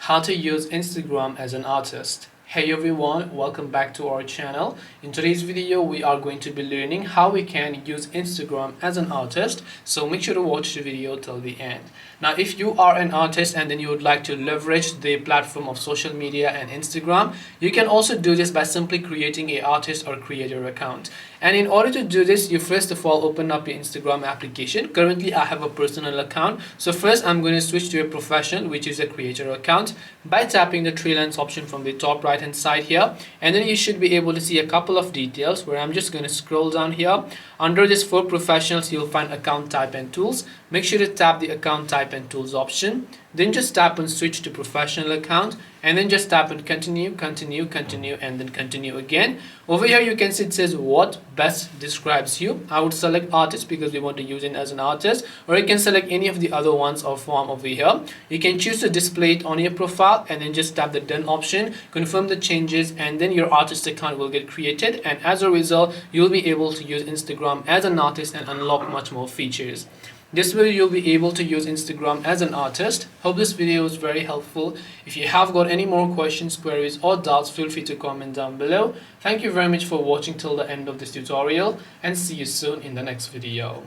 How to use Instagram as an artist. Hey everyone, welcome back to our channel. In today's video we are going to be learning how we can use Instagram as an artist, so make sure to watch the video till the end. Now if you are an artist and then you would like to leverage the platform of social media and Instagram, you can also do this by simply creating a artist or creator account. And in order to do this, you first of all open up your Instagram application. Currently I have a personal account, so first I'm going to switch to a professional, which is a creator account, by tapping the three lines option from the top right hand side here, and then you should be able to see a couple of details where I'm just going to scroll down here. Under this for professionals, you'll find account type and tools. Make sure to tap the account type and tools option, then just tap on switch to professional account, and then just tap on continue, and then continue again. Over here you can see it says what best describes you. I would select artist because we want to use it as an artist, or you can select any of the other ones or form over here. You can choose to display it on your profile and then just tap the done option, confirm the changes, and then your artist account will get created, and as a result you'll be able to use Instagram as an artist and unlock much more features. This way you'll be able to use Instagram as an artist. Hope this video was very helpful. If you have got any more questions, queries or doubts, feel free to comment down below. Thank you very much for watching till the end of this tutorial, and see you soon in the next video.